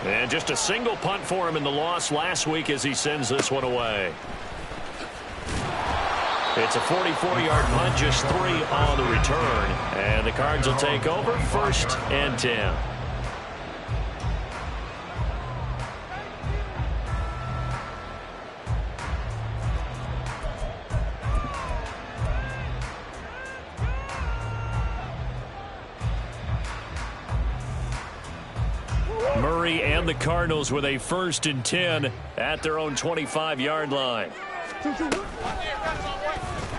And just a single punt for him in the loss last week as he sends this one away. It's a 44-yard punt, just 3 on the return. And the Cards will take over, 1st and 10. Murray and the Cardinals with a 1st and 10 at their own 25-yard line.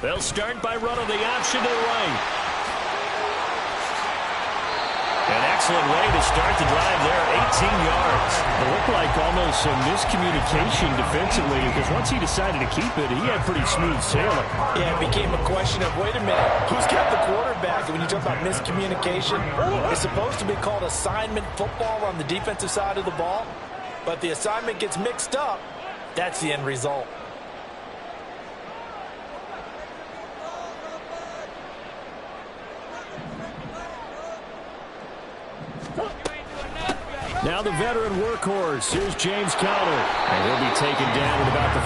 They'll start by running the option to the right. An excellent way to start the drive there, 18 yards. It looked like almost some miscommunication defensively because once he decided to keep it, he had pretty smooth sailing. Yeah, it became a question of, wait a minute, who's got the quarterback? And when you talk about miscommunication, it's supposed to be called assignment football on the defensive side of the ball. But the assignment gets mixed up. That's the end result. Now the veteran workhorse. Here's James Conner. And he'll be taken down at about the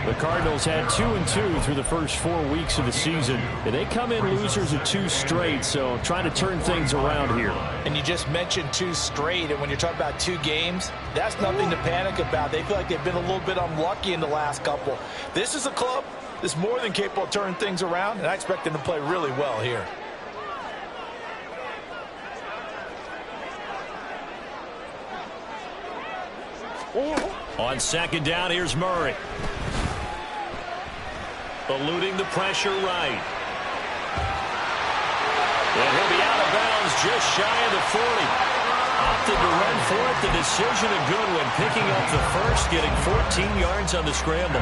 45. The Cardinals had 2-2 through the first 4 weeks of the season. And they come in losers of 2 straight, so trying to turn things around here. And you just mentioned 2 straight, and when you're talking about 2 games, that's nothing to panic about. They feel like they've been a little bit unlucky in the last couple. This is a club that's more than capable of turning things around, and I expect them to play really well here. On 2nd down, here's Murray. Eluding the pressure right. And he'll be out of bounds just shy of the 40. Opted to run for it. The decision a good one. Picking up the first, getting 14 yards on the scramble.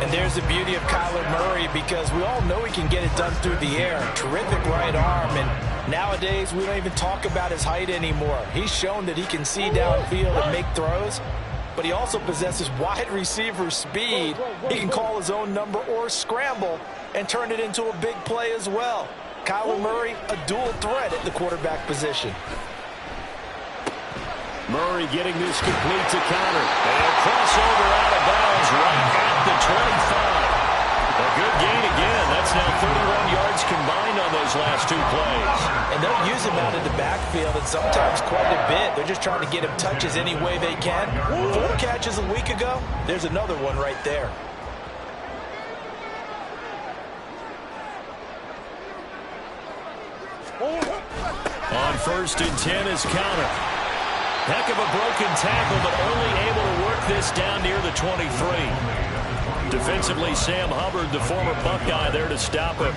And there's the beauty of Kyler Murray because we all know he can get it done through the air. Terrific right arm. And nowadays, we don't even talk about his height anymore. He's shown that he can see downfield and make throws. But he also possesses wide receiver speed. He can call his own number or scramble and turn it into a big play as well. Kyler Murray, a dual threat at the quarterback position. Murray getting this complete to Conner. And a crossover out of bounds right at the 25. A good gain again. That's now 31 yards combined on those last 2 plays. And they'll use him out in the backfield and sometimes quite a bit. They're just trying to get him touches any way they can. 4 catches a week ago. There's another one right there. On 1st and 10 is Conner. Heck of a broken tackle, but only able to work this down near the 23. Defensively, Sam Hubbard, the former Buckeye, there to stop him.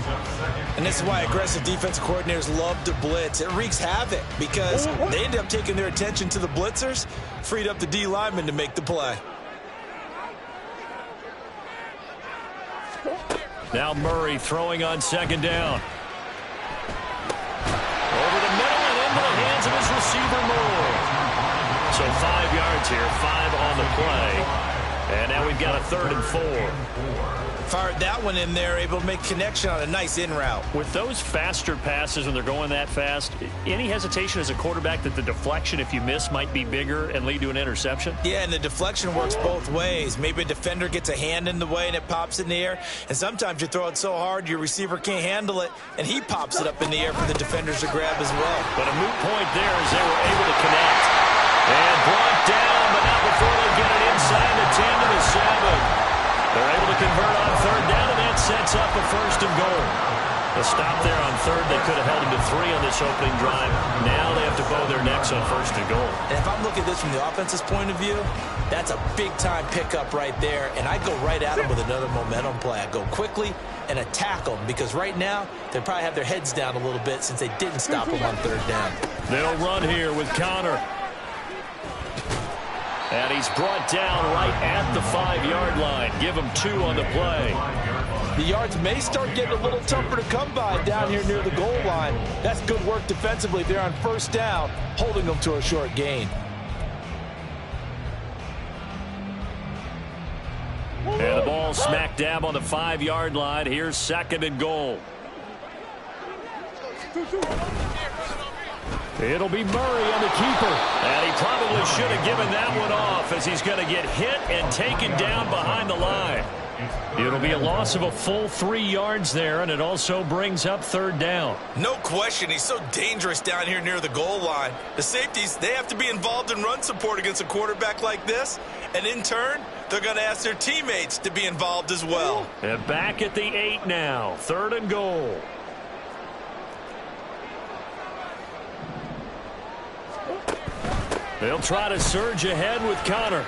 And this is why aggressive defensive coordinators love to blitz. It wreaks havoc because they end up taking their attention to the blitzers, freed up the D lineman to make the play. Now Murray throwing on 2nd down. Over the middle and into the hands of his receiver, Moore. So 5 yards here, 5 on the play. And now we've got a 3rd and 4. Fired that one in there, able to make connection on a nice in route. With those faster passes when they're going that fast, any hesitation as a quarterback that the deflection, if you miss, might be bigger and lead to an interception? Yeah, and the deflection works both ways. Maybe a defender gets a hand in the way and it pops in the air. And sometimes you throw it so hard your receiver can't handle it, and he pops it up in the air for the defenders to grab as well. But a moot point there as they were able to connect. And brought down, but not before they get it inside the 10 to the 7. They're able to convert on 3rd down, and that sets up a 1st and goal. A stop there on 3rd. They could have held him to 3 on this opening drive. Now they have to bow their necks on 1st and goal. And if I'm looking at this from the offense's point of view, that's a big-time pickup right there. And I'd go right at him with another momentum play. I'd go quickly and attack them because right now they probably have their heads down a little bit since they didn't stop him on 3rd down. They'll run here with Conner. And he's brought down right at the 5-yard line. Give him 2 on the play. The yards may start getting a little tougher to come by down here near the goal line. That's good work defensively there on 1st down, holding them to a short gain. And the ball smack dab on the 5-yard line. Here's 2nd and goal. It'll be Murray on the keeper. And he probably should have given that one off as he's going to get hit and taken down behind the line. It'll be a loss of a full 3 yards there, and it also brings up third down. No question, he's so dangerous down here near the goal line. The safeties, they have to be involved in run support against a quarterback like this. And in turn, they're going to ask their teammates to be involved as well. And back at the 8 now, 3rd and goal. They'll try to surge ahead with Connor.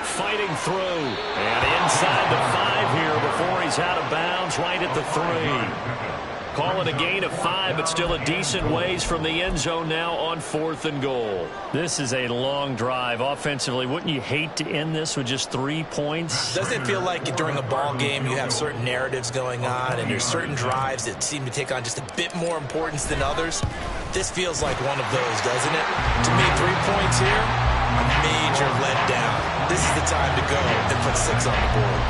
Fighting through. And inside the 5 here before he's out of bounds right at the 3. Call it a gain of 5, but still a decent ways from the end zone now on 4th and goal. This is a long drive offensively. Wouldn't you hate to end this with just 3 points? Doesn't it feel like during a ball game you have certain narratives going on and there's certain drives that seem to take on just a bit more importance than others? This feels like one of those, doesn't it? To me, 3 points here, a major letdown. This is the time to go and put 6 on the board.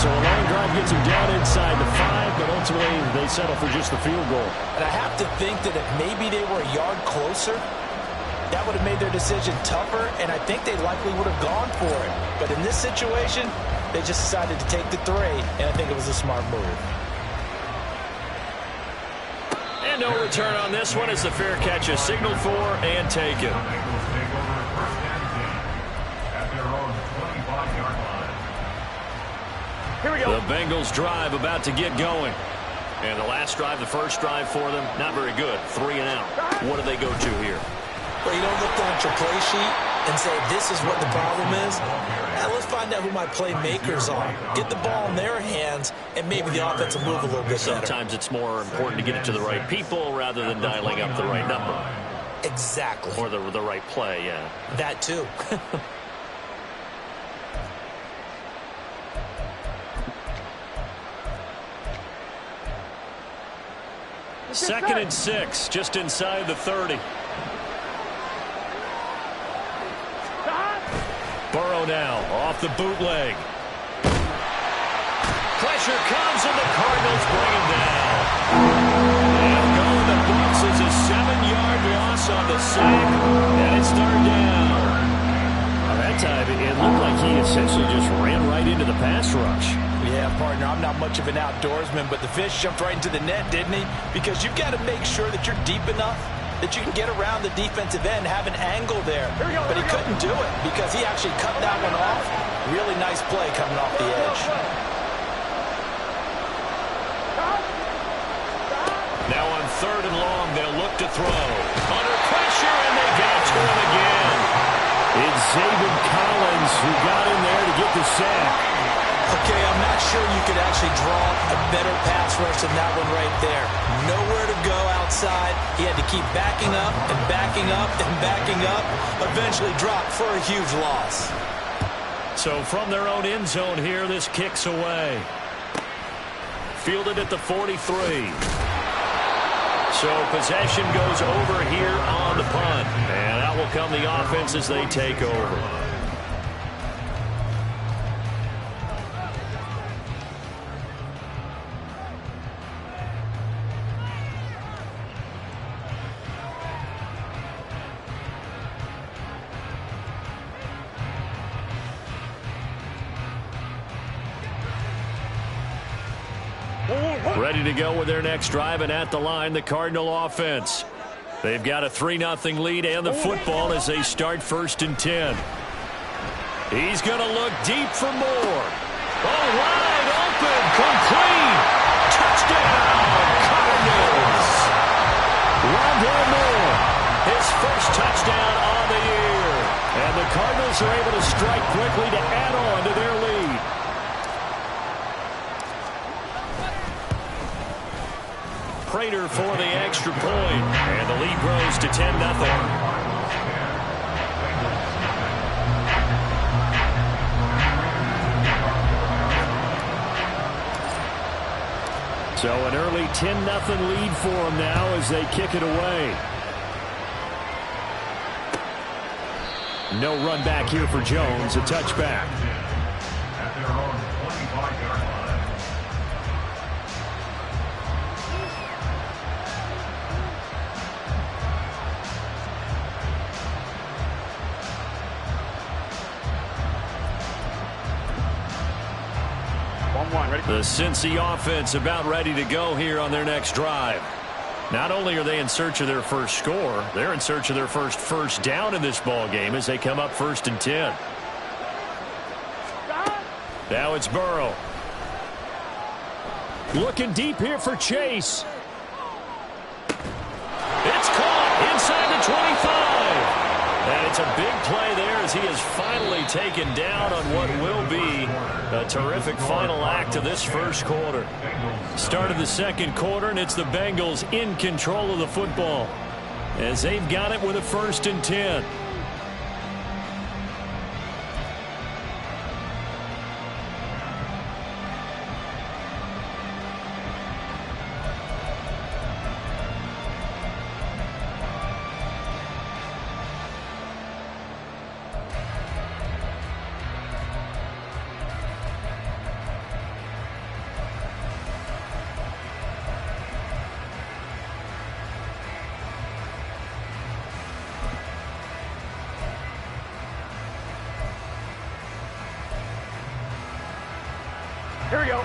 So a long drive gets them down inside the 5, but ultimately they settle for just the field goal. And I have to think that if maybe they were a yard closer, that would have made their decision tougher, and I think they likely would have gone for it. But in this situation, they just decided to take the 3, and I think it was a smart move. And no return on this one as the fair catch is signaled for and taken. Here we go. The Bengals drive about to get going. And the last drive, the first drive for them, not very good. 3 and out. What do they go to here? Well, you don't look down at your play sheet and say, this is what the problem is. Now let's find out who my playmakers are. Get the ball in their hands, and maybe the offense will move a little bit better. Sometimes it's more important to get it to the right people rather than dialing up the right number. Exactly. Or the right play, yeah. That too. Second and 6, just inside the 30. Burrow now, off the bootleg. Pressure comes, and the Cardinals bring him down. And going the books is a 7-yard loss on the sack, and it's third down. That time, it looked like he essentially just ran right into the pass rush. Yeah, partner, I'm not much of an outdoorsman, but the fish jumped right into the net, didn't he? Because you've got to make sure that you're deep enough that you can get around the defensive end, have an angle there. But he couldn't do it because he actually cut that one off. Really nice play coming off the edge. Now on 3rd and long, they'll look to throw. Under pressure, and they get to him again. It's Zaven Collins who got in there to get the sack. Okay, I'm not sure you could actually draw a better pass rush than that one right there. Nowhere to go outside. He had to keep backing up and backing up and backing up. Eventually dropped for a huge loss. So from their own end zone here, this kicks away. Fielded at the 43. So possession goes over here on the punt. And out will come the offense as they take over. Ready to go with their next drive, and at the line, the Cardinal offense. They've got a 3-0 lead and the football as they start 1st and 10. He's going to look deep for more. Oh, wide open, complete. Touchdown, Cardinals. Rondale Moore, his first touchdown on the year. And the Cardinals are able to strike quickly to add on to their lead. Prater for the extra point, and the lead grows to 10-0. So an early 10-0 lead for them now as they kick it away. No run back here for Jones, a touchback. At their own 25-yard line. The Cincy offense about ready to go here on their next drive. Not only are they in search of their first score, they're in search of their first down in this ball game as they come up 1st and 10. Now it's Burrow. Looking deep here for Chase. It's caught inside the 25. And it's a big play there as he is finally taken down on what will be a terrific final act of this first quarter. Start of the second quarter, and it's the Bengals in control of the football as they've got it with a 1st and 10. Here we go.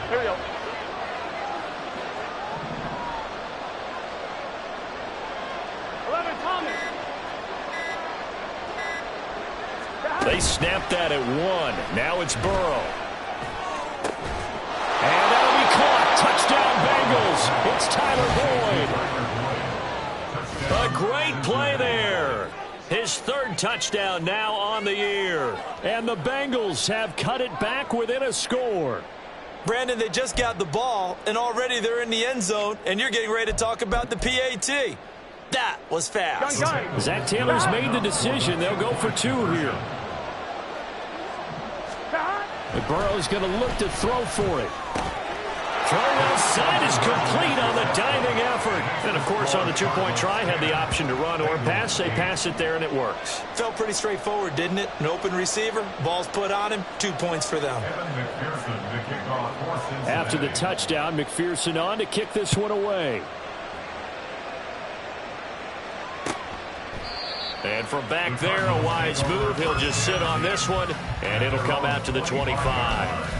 Here we go. They snapped that at 1. Now it's Burrow. And that'll be caught. Touchdown Bengals. It's Tyler Boyd. A great play there. His 3rd touchdown now on the year. And the Bengals have cut it back within a score. Brandon, they just got the ball, and already they're in the end zone, and you're getting ready to talk about the PAT. That was fast. Zach Taylor's made the decision. They'll go for 2 here. But Burrow's going to look to throw for it. Throw outside is complete on the diving effort. And, of course, on the 2-point try, had the option to run or pass. They pass it there, and it works. Felt pretty straightforward, didn't it? An open receiver, ball's put on him, 2 points for them. After the touchdown, McPherson on to kick this one away. And from back there, a wise move. He'll just sit on this one, and it'll come out to the 25.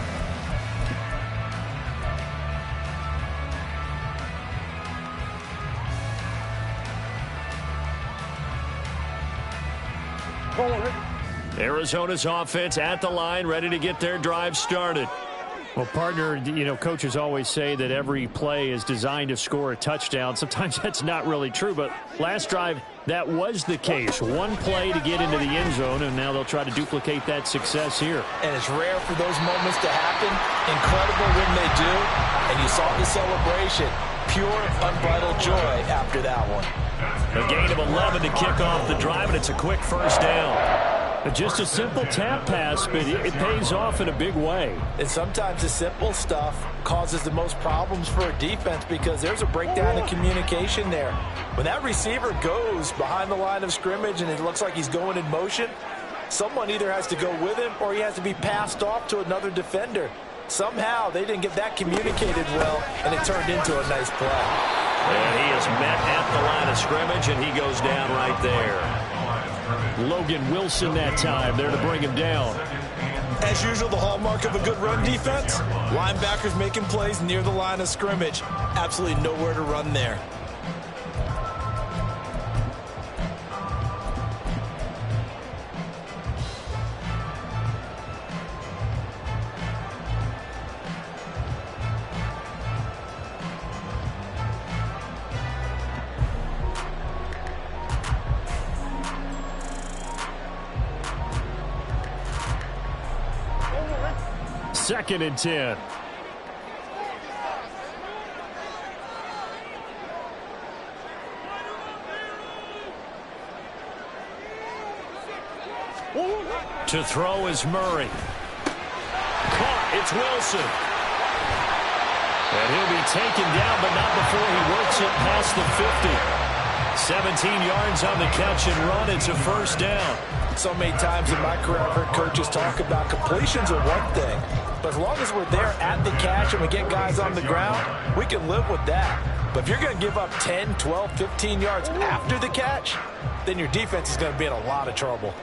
Arizona's offense at the line, ready to get their drive started. Well, partner, you know, coaches always say that every play is designed to score a touchdown. Sometimes that's not really true, but last drive, that was the case. 1 play to get into the end zone, and now they'll try to duplicate that success here. And it's rare for those moments to happen. Incredible when they do. And you saw the celebration. Pure, unbridled joy after that one. A gain of 11 to kick off the drive, and it's a quick 1st down. Just a simple tap pass, but it pays off in a big way. And sometimes the simple stuff causes the most problems for a defense because there's a breakdown in communication there. When that receiver goes behind the line of scrimmage and it looks like he's going in motion, someone either has to go with him or he has to be passed off to another defender. Somehow they didn't get that communicated well, and it turned into a nice play. And he is met at the line of scrimmage, and he goes down right there. Logan Wilson that time there to bring him down. As usual, the hallmark of a good run defense, linebackers making plays near the line of scrimmage. Absolutely nowhere to run there. Second and 10. To throw is Murray. Caught. It's Wilson. And he'll be taken down, but not before he works it past the 50. 17 yards on the catch and run. It's a 1st down. So many times in my career, I've heard coaches talk about completions are one thing. But as long as we're there at the catch and we get guys on the ground, we can live with that. But if you're going to give up 10, 12, 15 yards after the catch, then your defense is going to be in a lot of trouble.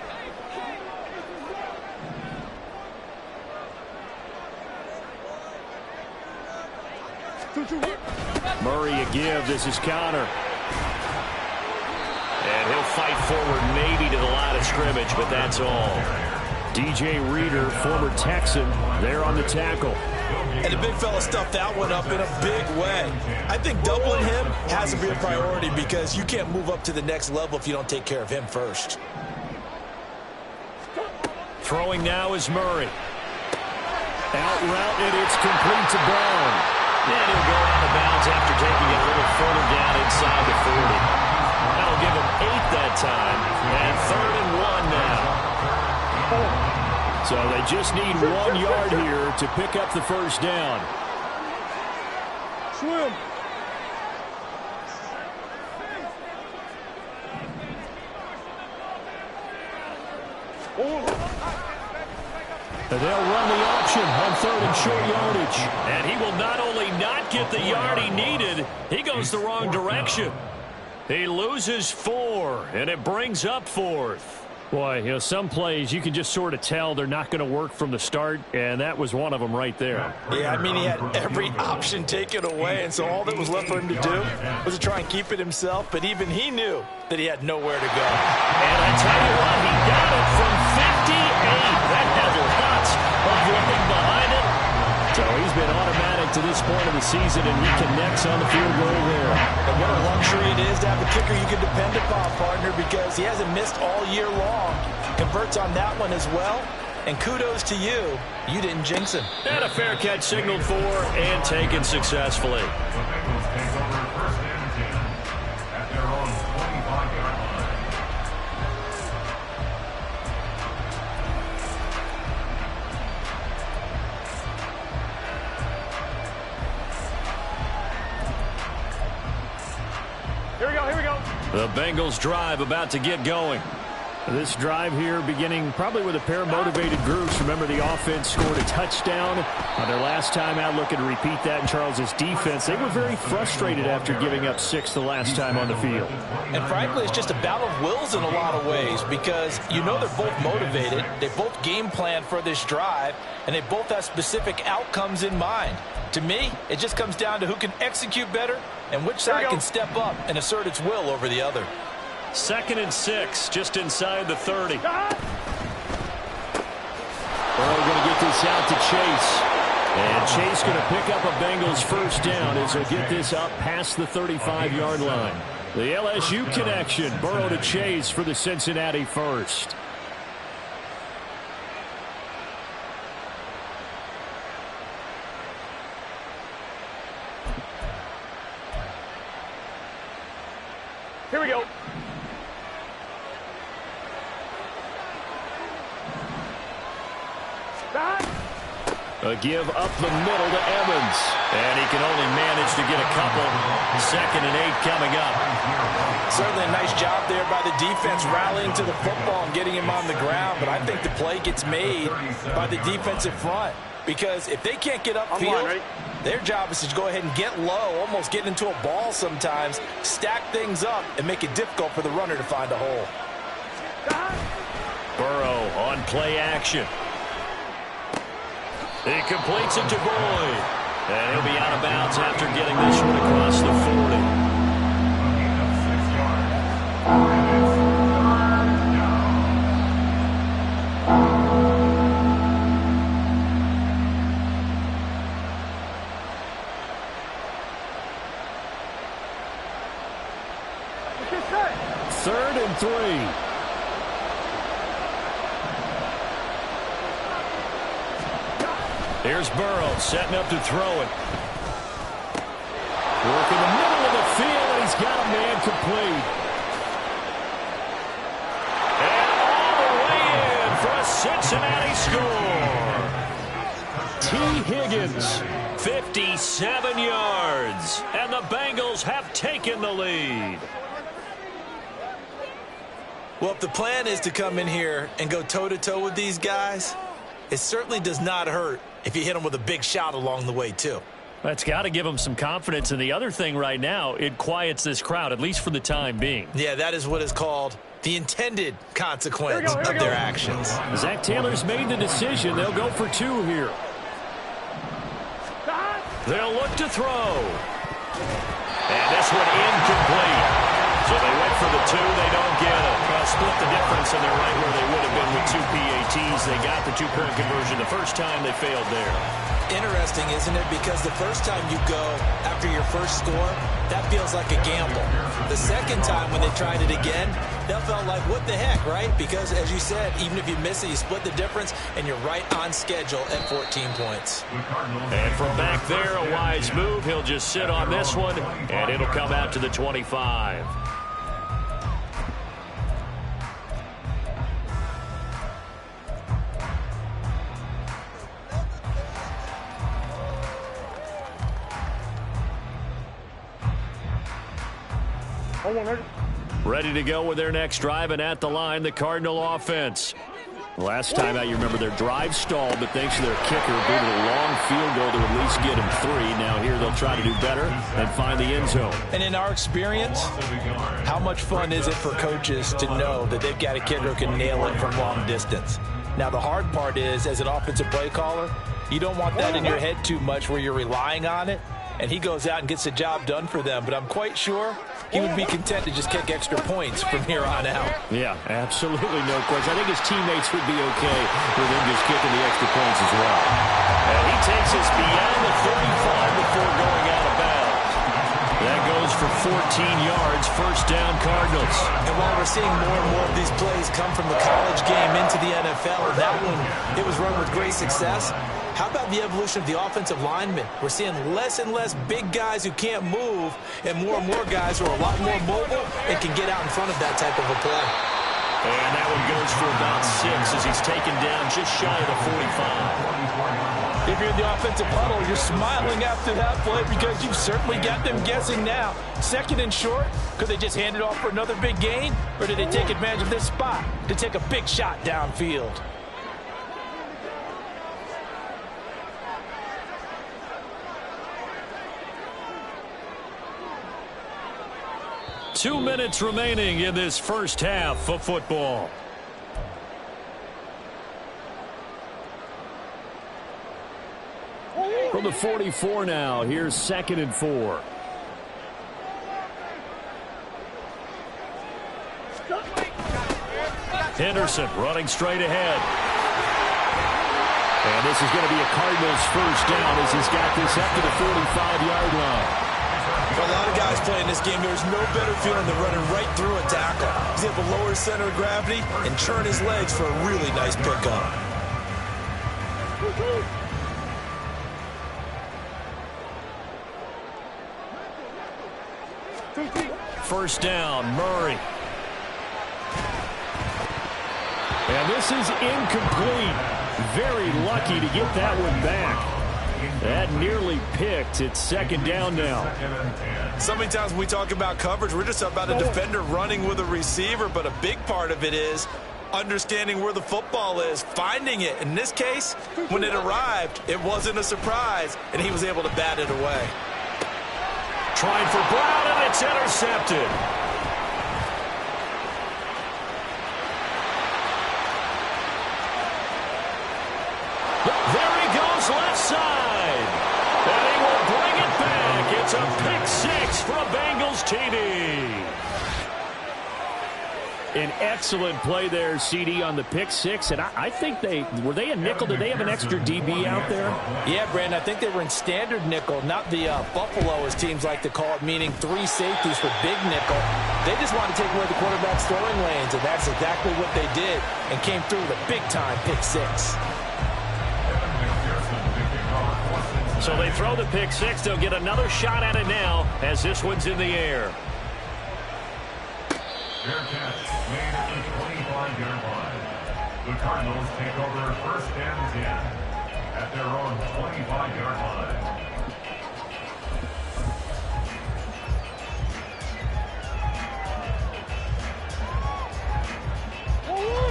Murray a give. This is Connor. And he'll fight forward maybe to the line of scrimmage, but that's all. DJ Reader, former Texan, there on the tackle. And the big fella stuffed that one up in a big way. I think doubling him has to be a priority because you can't move up to the next level if you don't take care of him first. Throwing now is Murray. Out route, and it's complete to Brown. And he'll go out of bounds after taking it a little further down inside the 40. That'll give him 8 that time. And 3rd and 1 now. So they just need 1 yard here to pick up the first down. Swim. And they'll run the option on 3rd and short yardage. And he will not only not get the yard he needed, he goes the wrong direction. He loses 4, and it brings up 4th. Boy, some plays you can just sort of tell they're not going to work from the start, and that was one of them right there. Yeah, I mean, he had every option taken away, and so all that was left for him to do was to try and keep it himself, but even he knew that he had nowhere to go. And I tell you what, he got it from 58. That has lots of running behind it. So he's been automatic to this point of the season, and he connects on the field goal there. And what a luxury it is to have a kicker you can depend upon, partner, because he hasn't missed all year long. Converts on that one as well. And kudos to you. You didn't jinx him. And a fair catch signaled for and taken successfully. Here we go. The Bengals drive about to get going. This drive here beginning probably with a pair of motivated groups. Remember, the offense scored a touchdown on their last time out. Looking to repeat that in Charles's defense. They were very frustrated after giving up 6 the last time on the field. And frankly, it's just a battle of wills in a lot of ways because you know they're both motivated. They both game plan for this drive, and they both have specific outcomes in mind. To me, it just comes down to who can execute better and which side can step up and assert its will over the other. 2nd and 6, just inside the 30. Burrow going to get this out to Chase. And Chase going to pick up a Bengals first down as he'll get this up past the 35-yard line. The LSU connection, Burrow to Chase for the Cincinnati first. Here we go. A give up the middle to Evans. And he can only manage to get a couple. 2nd and 8 coming up. Certainly a nice job there by the defense rallying to the football and getting him on the ground. But I think the play gets made by the defensive front. Because if they can't get upfield, their job is to go ahead and get low, almost get into a ball sometimes, stack things up, and make it difficult for the runner to find a hole. Burrow on play action. He completes it to Boyd. And he'll be out of bounds after getting this one across the 40. Third and 3. Here's Burrow setting up to throw it. Work in the middle of the field, and he's got a man complete. And all the way in for a Cincinnati score. T. Higgins. 57 yards. And the Bengals have taken the lead. Well, if the plan is to come in here and go toe-to-toe with these guys, it certainly does not hurt if you hit them with a big shot along the way, too. That's got to give them some confidence. And the other thing right now, it quiets this crowd, at least for the time being. Yeah, that is what is called the intended consequence of their actions. Zach Taylor's made the decision. They'll go for 2 here. They'll look to throw. And this one incomplete. So they went for the 2. They don't get it. Split the difference, and they're right where they would have been with 2 PATs. They got the 2-point conversion the first time. They failed there. Interesting, isn't it? Because the first time you go after your first score, that feels like a gamble. The second time when they tried it again, that felt like, what the heck, right? Because, as you said, even if you miss it, you split the difference, and you're right on schedule at 14 points. And from back there, a wise move. He'll just sit on this one, and it'll come out to the 25. Ready to go with their next drive, and at the line, the Cardinal offense. Last time out, you remember their drive stalled, but thanks to their kicker, booted a long field goal to at least get them 3. Now here they'll try to do better and find the end zone. And in our experience, how much fun is it for coaches to know that they've got a kicker who can nail it from long distance? Now the hard part is, as an offensive play caller, you don't want that in your head too much where you're relying on it, and he goes out and gets the job done for them. But I'm quite sure he would be content to just kick extra points from here on out. Yeah, absolutely no question. I think his teammates would be okay with him just kicking the extra points as well. And he takes us beyond the 35 before going out of bounds. That goes for 14 yards, first down Cardinals. And while we're seeing more and more of these plays come from the college game into the NFL, and that one, it was run with great success. How about the evolution of the offensive linemen? We're seeing less and less big guys who can't move and more guys who are a lot more mobile and can get out in front of that type of a play. And that one goes for about 6 as he's taken down just shy of the 45. If you're in the offensive huddle, you're smiling after that play because you've certainly got them guessing now. Second and short, could they just hand it off for another big gain? Or did they take advantage of this spot to take a big shot downfield? Two minutes remaining in this first half of football. From the 44 now, here's 2nd and 4. Henderson running straight ahead. And this is going to be a Cardinals first down as he's got this up to the 45-yard line. For a lot of guys playing this game, there's no better feeling than running right through a tackle. He's able to lower his center of gravity and turn his legs for a really nice pickup. First down, Murray. And this is incomplete. Very lucky to get that one back. That nearly picked. It's 2nd down now. So many times when we talk about coverage, we're just about a defender running with a receiver, but a big part of it is understanding where the football is, finding it. In this case, when it arrived, it wasn't a surprise, and he was able to bat it away. Trying for Brown, and it's intercepted. There he goes, left side. And he will bring it back. It's a pick 6 for a Bengals TD. An excellent play there, CD, on the pick 6. And I think were they a nickel? Did they have an extra DB out there? Yeah, Brandon, I think they were in standard nickel, not the Buffalo, as teams like to call it, meaning 3 safeties for big nickel. They just wanted to take away the quarterback's throwing lanes, and that's exactly what they did, and came through with a big-time pick 6. So they throw the pick 6. They'll get another shot at it now as this one's in the air. Fair catch made at the 25-yard line. The Cardinals take over first and 10 at their own 25-yard line.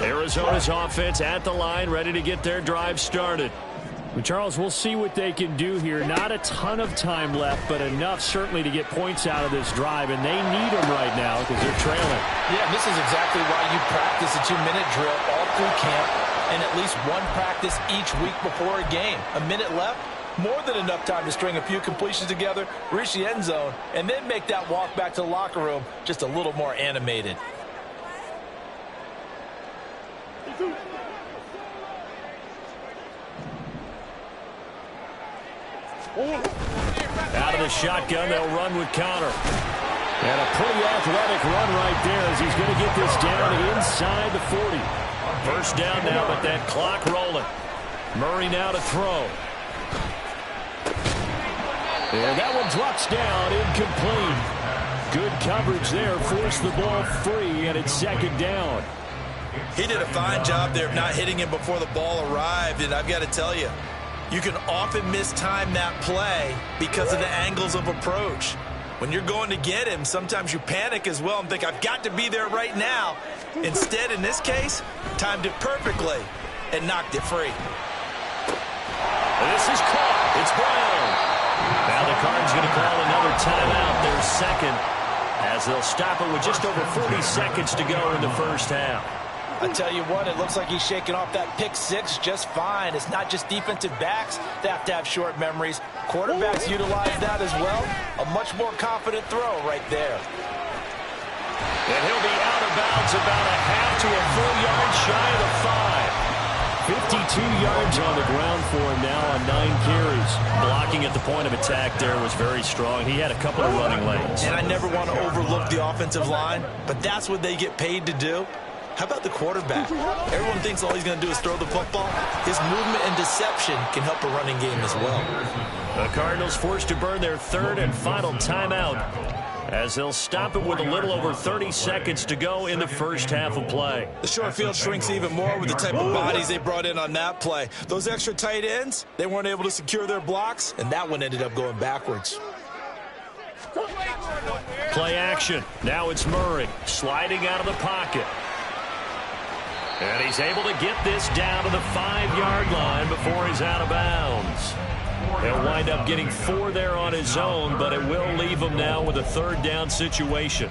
Arizona's offense at the line, ready to get their drive started. Well, Charles, we'll see what they can do here. Not a ton of time left, but enough certainly to get points out of this drive, and they need them right now because they're trailing. Yeah, this is exactly why you practice a 2-minute drill all through camp and at least one practice each week before a game. A minute left, More than enough time to string a few completions together, reach the end zone, and then make that walk back to the locker room just a little more animated. Out of the shotgun, they'll run with Connor. And a pretty athletic run right there as he's going to get this down inside the 40. First down now, but that clock rolling. Murray now to throw. And that one drops down, incomplete. Good coverage there, forced the ball free, and it's second down. He did a fine job there of not hitting him before the ball arrived, and I've got to tell you, you can often mistime that play because of the angles of approach. When you're going to get him, sometimes you panic as well and think, I've got to be there right now. Instead, in this case, timed it perfectly and knocked it free. This is caught. It's Brown. Now the Card's going to call another timeout, their second, as they'll stop it with just over 40 seconds to go in the first half. I tell you what, it looks like he's shaking off that pick six just fine. It's not just defensive backs that have to have short memories. Quarterbacks utilize that as well. A much more confident throw right there. And he'll be out of bounds about a half to a full yard shy of the 5. 52 yards on the ground for him now on 9 carries. Blocking at the point of attack there was very strong. He had a couple of running lanes. And I never want to overlook the offensive line, but that's what they get paid to do. How about the quarterback? Everyone thinks all he's going to do is throw the football. His movement and deception can help a running game as well. The Cardinals forced to burn their third and final timeout as they'll stop it with a little over 30 seconds to go in the first half of play. The short field shrinks even more with the type of bodies they brought in on that play. Those extra tight ends, they weren't able to secure their blocks, and that one ended up going backwards. Play action. Now it's Murray sliding out of the pocket. And he's able to get this down to the 5-yard line before he's out of bounds. He'll wind up getting 4 there on his own, but it will leave him now with a third down situation.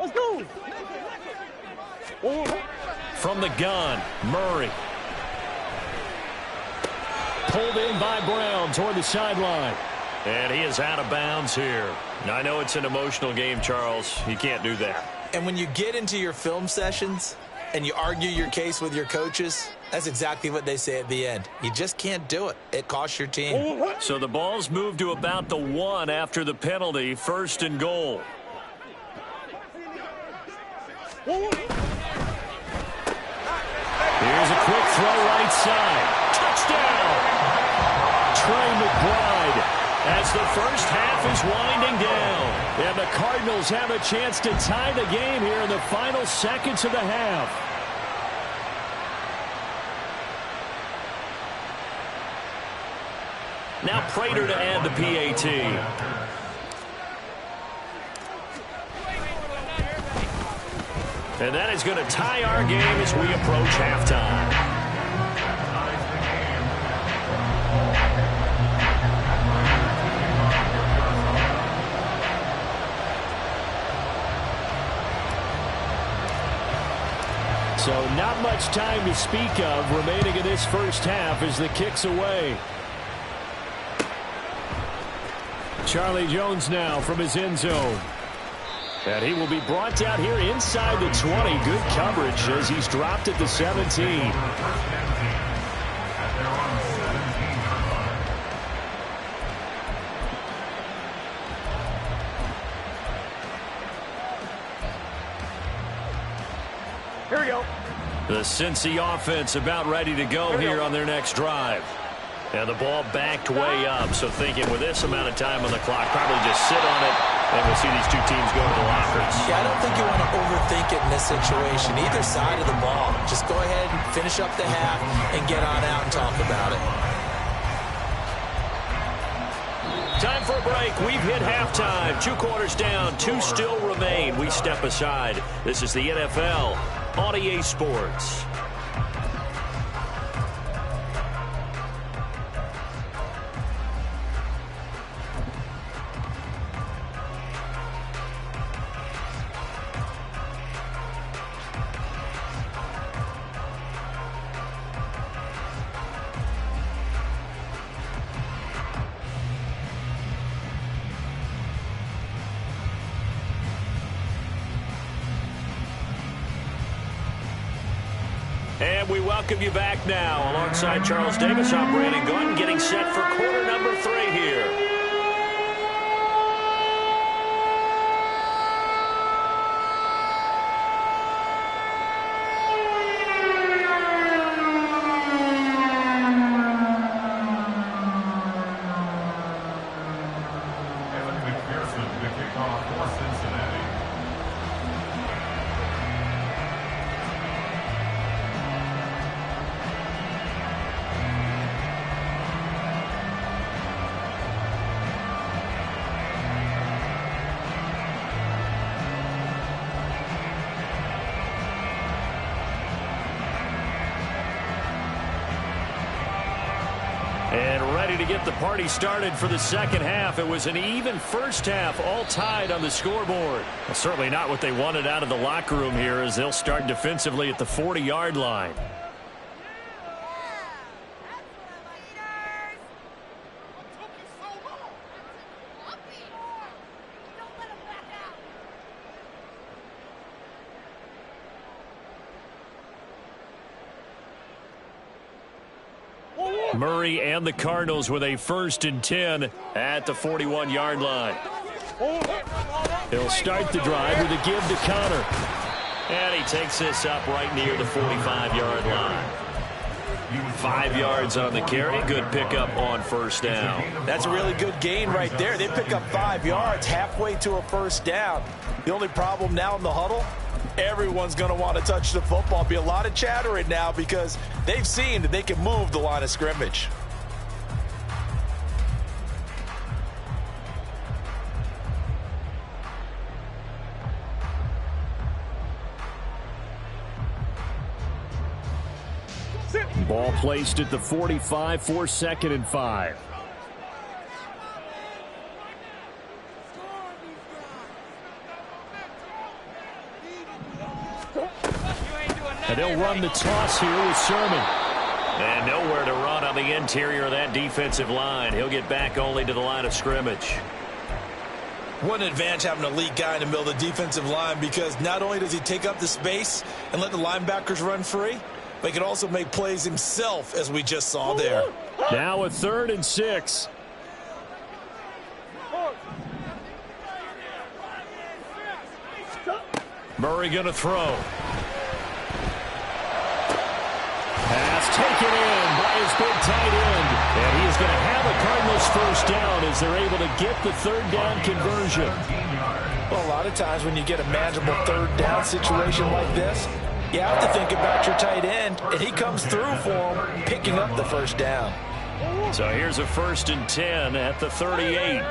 Let's go. From the gun, Murray. Pulled in by Brown toward the sideline. And he is out of bounds here. Now, I know it's an emotional game, Charles. You can't do that. And when you get into your film sessions and you argue your case with your coaches, that's exactly what they say at the end. You just can't do it. It costs your team. So the ball's moved to about the 1 after the penalty, first and goal. Here's a quick throw right side. Touchdown! Trey McBride as the first half is winding down. And the Cardinals have a chance to tie the game here in the final seconds of the half. Now Prater to add the PAT. And that is going to tie our game as we approach halftime. So not much time to speak of remaining in this first half as the kick's away. Charlie Jones now from his end zone. And he will be brought down here inside the 20. Good coverage as he's dropped at the 17. Here we go. The Cincy offense about ready to go here on their next drive. And the ball backed way up, so thinking with this amount of time on the clock, probably just sit on it, and we'll see these two teams go to the lockers. Yeah, I don't think you want to overthink it in this situation. Either side of the ball. Just go ahead and finish up the half and get on out and talk about it. Time for a break. We've hit halftime. 2 quarters down, 2 still remain. We step aside. This is the NFL on EA Sports. And we welcome you back now. Alongside Charles Davis, I'm Brandon Gunn, getting set for quarter number 3 here. And ready to get the party started for the second half. It was an even first half, all tied on the scoreboard. Well, certainly not what they wanted out of the locker room here, as they'll start defensively at the 40-yard line. Murray and the Cardinals with a 1st and 10 at the 41-yard line. He'll start the drive with a give to Connor. And he takes this up right near the 45-yard line. 5 yards on the carry. Good pickup on 1st down. That's a really good gain right there. They pick up 5 yards halfway to a 1st down. The only problem now in the huddle, everyone's going to want to touch the football. Be a lot of chattering now because they've seen that they can move the line of scrimmage. Ball placed at the 45 for 2nd and 5. And they'll run the toss here with Sermon. And nowhere to run on the interior of that defensive line. He'll get back only to the line of scrimmage. What an advantage having a elite guy in the middle of the defensive line, because not only does he take up the space and let the linebackers run free, but he can also make plays himself, as we just saw there. Now a 3rd and 6. Murray going to throw. Pass taken in by his big tight end. And he is going to have a Cardinals 1st down as they're able to get the 3rd down conversion. Well, a lot of times when you get a manageable 3rd down situation like this, you have to think about your tight end, and he comes through for him, picking up the 1st down. So here's a 1st and 10 at the 38.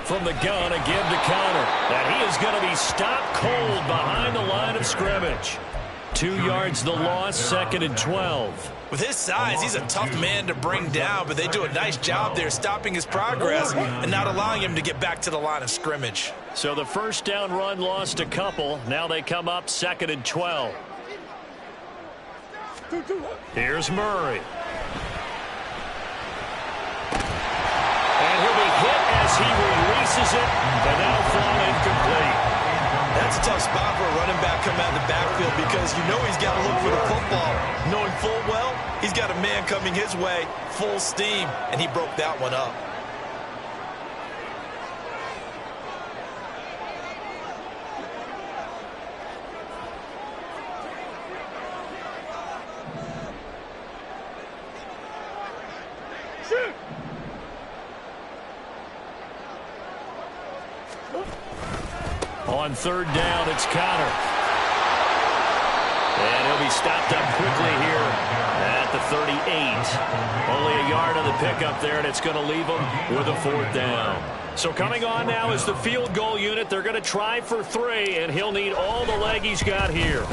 From the gun, a give to Connor. And he is going to be stopped cold behind the line of scrimmage. 2 yards the loss, 2nd and 12. With his size, he's a tough man to bring down, but they do a nice job there stopping his progress and not allowing him to get back to the line of scrimmage. So the 1st down run lost a couple. Now they come up 2nd and 12. Here's Murray. And he'll be hit as he releases it, and that'll fall incomplete. That's a tough spot for a running back coming out of the backfield, because you know he's got to look for the football, knowing full well he's got a man coming his way full steam, and he broke that one up. On 3rd down, it's Connor. And he'll be stopped up quickly here at the 38. Only a yard on the pickup there, and it's going to leave him with a 4th down. So coming on now is the field goal unit. They're going to try for 3, and he'll need all the leg he's got here.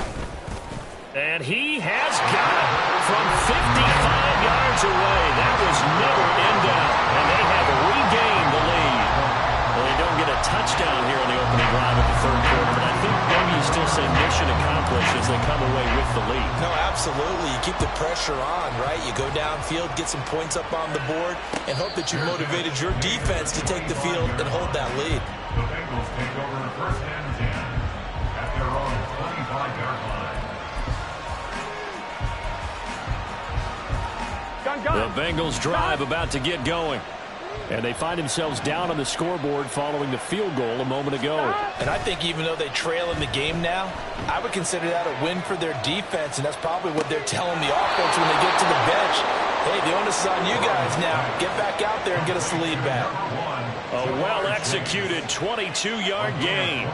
And he has got it from 55 yards away. That was never in doubt, and they have regained the lead. Well, they don't get a touchdown here on the opening drive of the 3rd quarter, but I think maybe you still say mission accomplished as they come away with the lead. No, absolutely. You keep the pressure on, right? You go downfield, get some points up on the board, and hope that you motivated your defense to take the field and hold that lead. The Bengals take over 1st and 10. The Bengals drive about to get going. And they find themselves down on the scoreboard following the field goal a moment ago. And I think even though they trail in the game now, I would consider that a win for their defense, and that's probably what they're telling the offense when they get to the bench. Hey, the onus is on you guys now. Get back out there and get us the lead back. A well-executed 22-yard gain.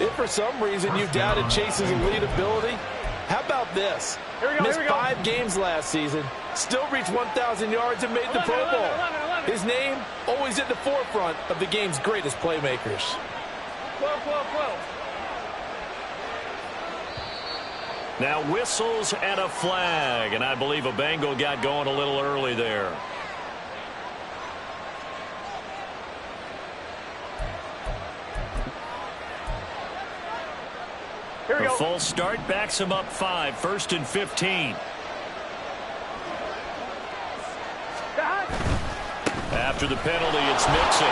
If for some reason you doubted Chase's elite ability, how about this? Missed 5 games last season, still reached 1,000 yards and made the Pro Bowl. His name always at the forefront of the game's greatest playmakers. Now whistles and a flag, and I believe a Bengal got going a little early there. The full start backs him up 5, 1st and 15. After the penalty, it's Mixon.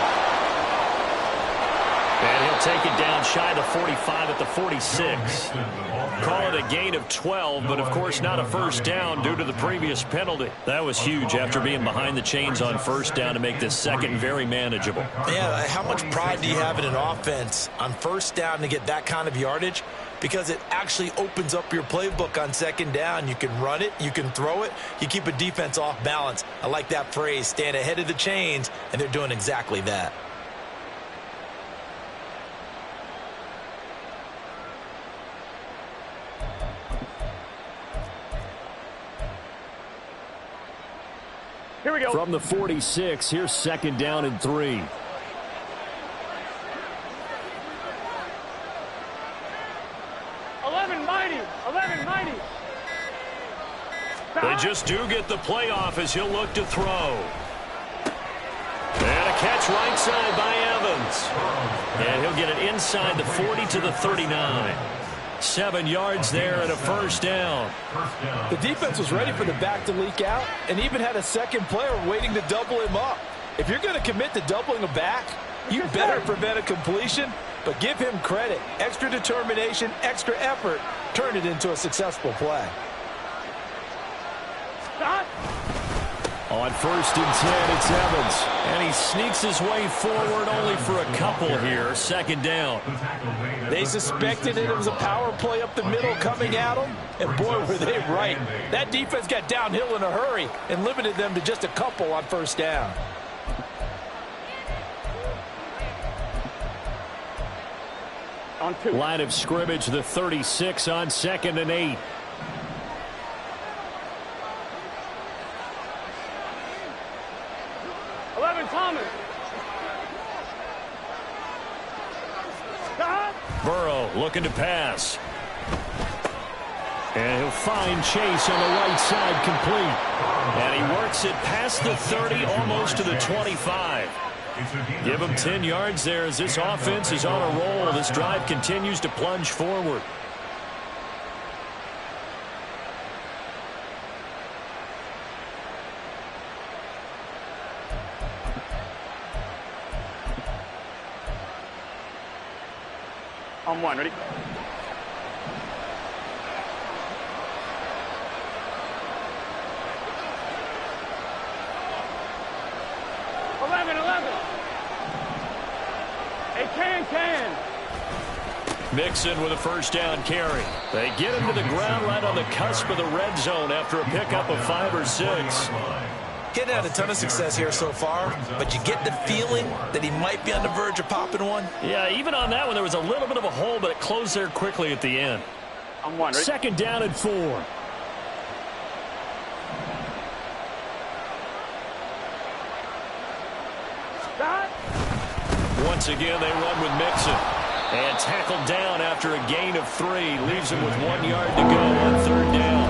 And he'll take it down shy of the 45 at the 46. Call it a gain of 12, but of course not a first down due to the previous penalty. That was huge after being behind the chains on first down to make this second very manageable. Yeah, how much pride do you have in an offense on first down to get that kind of yardage? Because it actually opens up your playbook on second down. You can run it, you can throw it, you keep a defense off balance. I like that phrase, stand ahead of the chains, and they're doing exactly that. Here we go. From the 46, here's 2nd down and 3. They just do get the playoff as he'll look to throw. And a catch right side by Evans. And he'll get it inside the 40 to the 39. 7 yards there and a first down. The defense was ready for the back to leak out and even had a second player waiting to double him up. If you're going to commit to doubling a back, you better prevent a completion, but give him credit. Extra determination, extra effort, turned it into a successful play. On 1st and 10, it's Evans. And he sneaks his way forward only for a couple here. 2nd down. They suspected it was a power play up the middle coming at them, and boy, were they right. That defense got downhill in a hurry and limited them to just a couple on first down. On 2. Line of scrimmage, the 36 on 2nd and 8. Burrow looking to pass. And he'll find Chase on the right side complete. And he works it past the 30, almost to the 25. Give him 10 yards there as this offense is on a roll. This drive continues to plunge forward. On 1, ready? Mixon with a first down carry. They get him to the ground right on the cusp of the red zone after a pickup of 5 or 6. Getting had a ton of success here so far, but you get the feeling that he might be on the verge of popping one. Yeah, even on that one, there was a little bit of a hole, but it closed there quickly at the end. On 1, ready? 2nd down and 4. Once again, they run with Mixon. And tackled down after a gain of 3. Leaves him with 1 yard to go on 3rd down.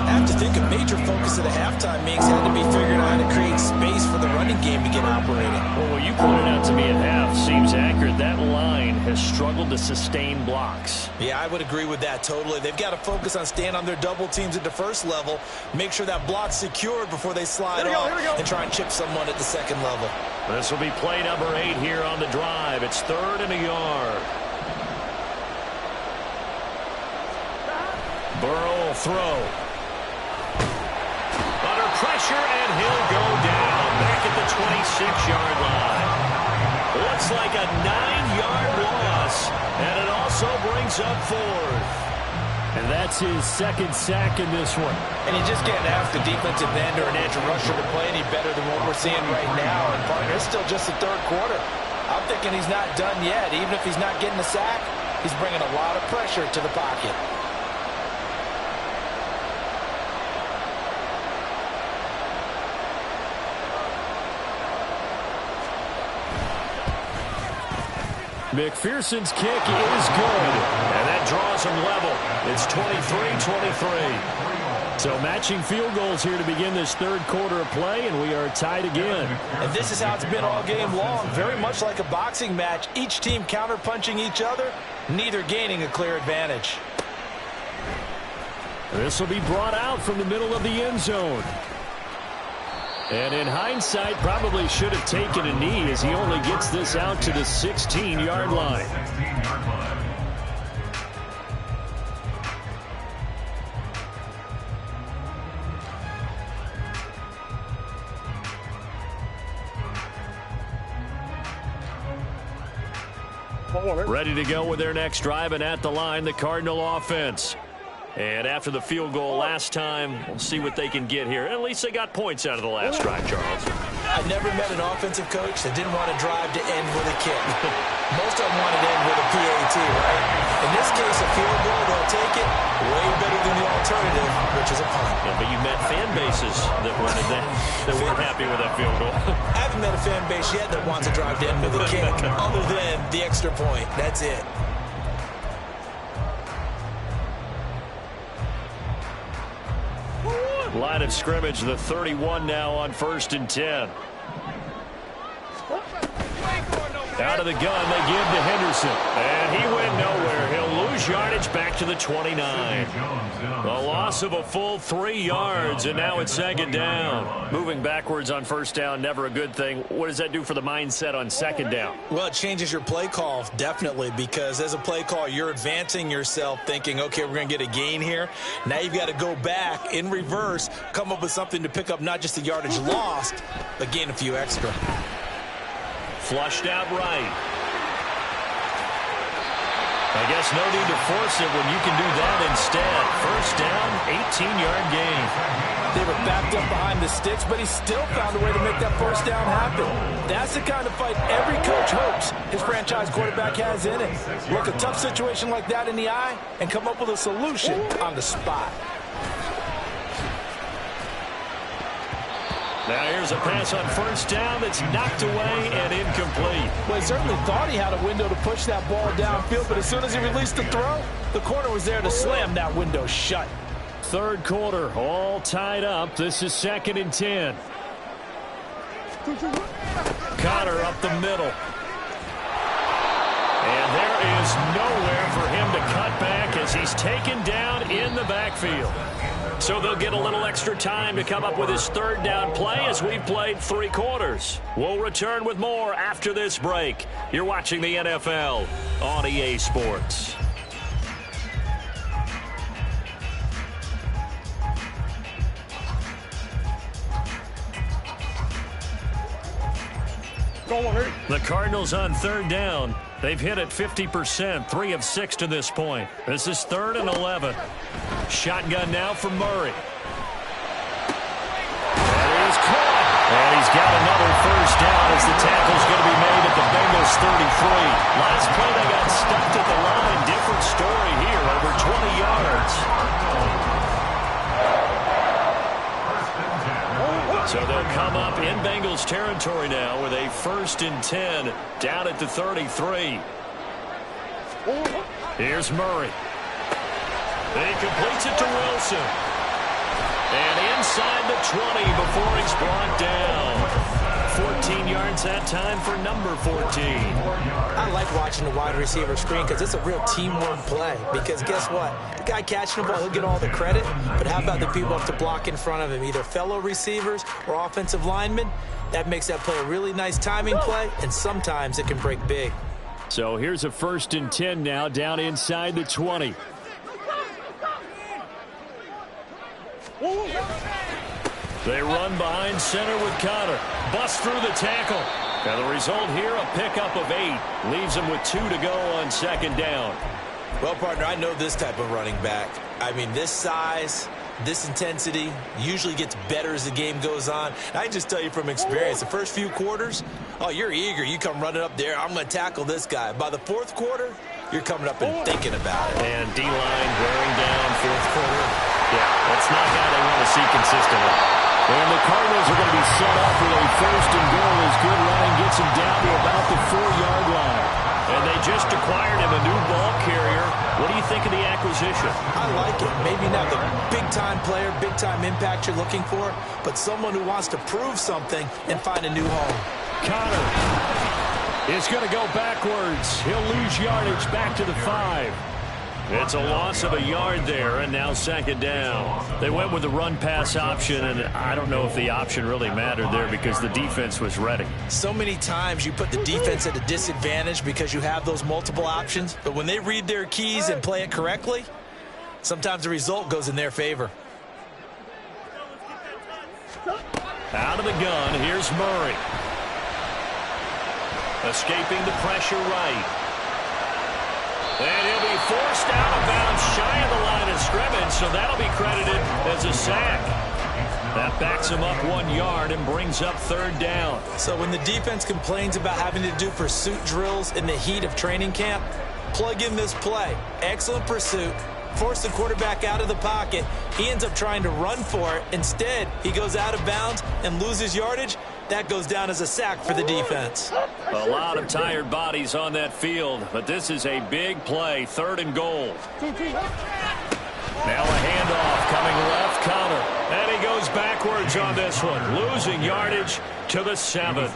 I have to think a major focus of the halftime meetings had to be figuring out how to create space for the running game to get operating. Well, what you pointed out to me at half seems accurate. That line has struggled to sustain blocks. Yeah, I would agree with that totally. They've got to focus on staying on their double teams at the first level, make sure that block's secured before they slide off and try and chip someone at the second level. This will be play number 8 here on the drive. It's 3rd and a yard. Burrow will throw. Under pressure, and he'll go down back at the 26-yard line. Looks like a 9-yard loss, and it also brings up 4th. And that's his second sack in this one. And you just can't ask the defensive end or an edge rusher to play any better than what we're seeing right now. And partner, it's still just the third quarter. I'm thinking he's not done yet. Even if he's not getting a sack, he's bringing a lot of pressure to the pocket. McPherson's kick is good, and that draws him level. It's 23-23. So matching field goals here to begin this third quarter of play, and we are tied again. And this is how it's been all game long, very much like a boxing match. Each team counter-punching each other, neither gaining a clear advantage. This will be brought out from the middle of the end zone. And in hindsight, probably should have taken a knee as he only gets this out to the 16-yard line. Ready to go with their next drive, and at the line, the Cardinal offense. And after the field goal last time, we'll see what they can get here. At least they got points out of the last drive, Charles. I never met an offensive coach that didn't want to drive to end with a kick. Most of them wanted to end with a PAT, right? In this case, a field goal, they'll take it way better than the alternative, which is a punt. Yeah, but you met fan bases that wanted that weren't happy with that field goal. I haven't met a fan base yet that wants to drive to end with a kick, other than the extra point. That's it. Line of scrimmage, the 31 now on 1st and 10. Out of the gun, they give to Henderson. And he went nowhere. He'll lose yardage back to the 29. A loss of a full 3 yards, and now it's 2nd down. Moving backwards on 1st down, never a good thing. What does that do for the mindset on 2nd down? Well, it changes your play call, definitely, because as a play call, you're advancing yourself thinking, okay, we're going to get a gain here. Now you've got to go back in reverse, come up with something to pick up not just the yardage lost, but gain a few extra. Flushed out right. I guess no need to force it when you can do that instead. 1st down, 18-yard gain. They were backed up behind the sticks, but he still found a way to make that 1st down happen. That's the kind of fight every coach hopes his franchise quarterback has in it. Look a tough situation like that in the eye and come up with a solution on the spot. Now here's a pass on 1st down that's knocked away and incomplete. Well, he certainly thought he had a window to push that ball downfield, but as soon as he released the throw, the corner was there to slam that window shut. Third quarter, all tied up. This is 2nd and 10. Connor up the middle. And there is nowhere for him to cut back as he's taken down in the backfield. So they'll get a little extra time to come up with his 3rd down play as we've played 3 quarters. We'll return with more after this break. You're watching the NFL on EA Sports. The Cardinals on 3rd down. They've hit it 50%, 3 of 6 to this point. This is 3rd and 11. Shotgun now for Murray. That is caught. And he's got another 1st down as the tackle's going to be made at the Bengals 33. Last play they got stuffed at the line. Different story here, over 20 yards. So they'll come up in Bengals territory now with a 1st and 10 down at the 33. Here's Murray. He completes it to Wilson. And inside the 20 before he's brought down. 14 yards that time for number 14. I like watching the wide receiver screen because it's a real teamwork play. Because guess what? The guy catching the ball, he'll get all the credit. But how about the people up to block in front of him, either fellow receivers or offensive linemen? That makes that play a really nice timing play, and sometimes it can break big. So here's a 1st and 10 now down inside the 20. They run behind center with Connor. Bust through the tackle. And the result here, a pickup of 8. Leaves them with 2 to go on second down. Well, partner, I know this type of running back. I mean, this size, this intensity usually gets better as the game goes on. I can just tell you from experience, the first few quarters, oh, you're eager. You come running up there, I'm going to tackle this guy. By the fourth quarter, you're coming up and thinking about it. And D-line wearing down fourth quarter. Yeah, that's not how they want to see consistently. And the Cardinals are going to be set up with a first and goal as good running gets him down to about the 4-yard line. And they just acquired him a new ball carrier. What do you think of the acquisition? I like it. Maybe not the big-time player, big-time impact you're looking for, but someone who wants to prove something and find a new home. Connor is going to go backwards. He'll lose yardage back to the 5. It's a loss of a yard there, and now second down. They went with the run-pass option, and I don't know if the option really mattered there because the defense was ready. So many times you put the defense at a disadvantage because you have those multiple options, but when they read their keys and play it correctly, sometimes the result goes in their favor. Out of the gun, here's Murray. Escaping the pressure right. And he'll be forced out of bounds shy of the line of scrimmage, so that'll be credited as a sack. That backs him up 1 yard and brings up third down. So when the defense complains about having to do pursuit drills in the heat of training camp, plug in this play. Excellent pursuit. Force the quarterback out of the pocket. He ends up trying to run for it. Instead, he goes out of bounds and loses yardage. That goes down as a sack for the defense. A lot of tired bodies on that field, but this is a big play, third and goal. Now a handoff coming left, Connor. And he goes backwards on this one, losing yardage to the 7.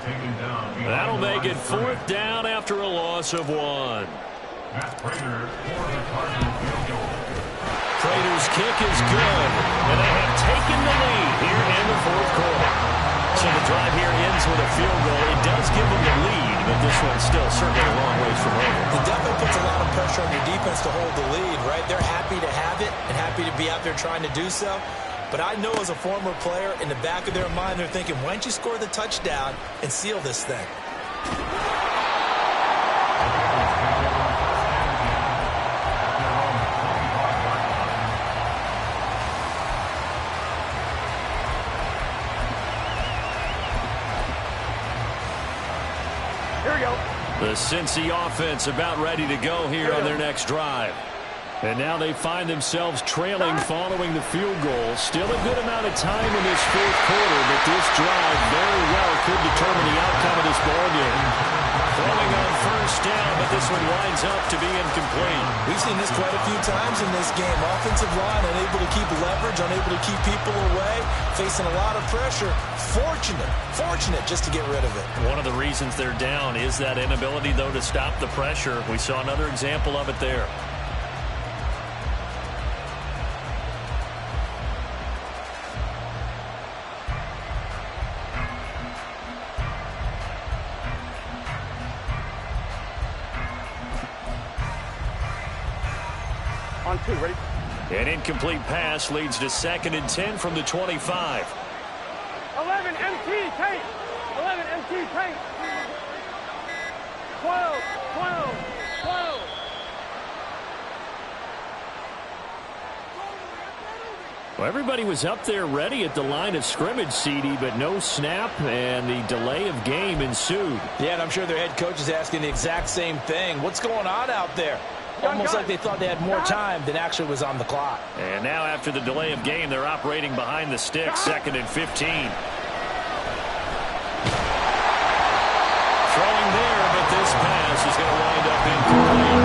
That'll make it fourth down after a loss of 1. Prater's kick is good, and they have taken the lead here in the fourth quarter. So the drive here ends with a field goal. It does give them the lead, but this one's still certainly a long ways from over. It definitely puts a lot of pressure on your defense to hold the lead, right? They're happy to have it and happy to be out there trying to do so. But I know as a former player, in the back of their mind, they're thinking, why don't you score the touchdown and seal this thing? The Cincy offense about ready to go here on their next drive. And now they find themselves trailing following the field goal. Still a good amount of time in this fourth quarter, but this drive very well could determine the outcome of this ballgame. Throwing on first down, but this one winds up to be incomplete. We've seen this quite a few times in this game. Offensive line unable to keep leverage, unable to keep people away, facing a lot of pressure. Fortunate just to get rid of it. One of the reasons they're down is that inability, though, to stop the pressure. We saw another example of it there. On 2, ready? An incomplete pass leads to 2nd and 10 from the 25. 11 MT tape. 11 MT tape. 12. Well, everybody was up there ready at the line of scrimmage, CD, but no snap, and the delay of game ensued. Yeah, and I'm sure their head coach is asking the exact same thing. What's going on out there? Almost like they thought they had more time than actually was on the clock. And now after the delay of game, they're operating behind the sticks, 2nd and 15. Throwing there, but this pass is going to wind up incomplete.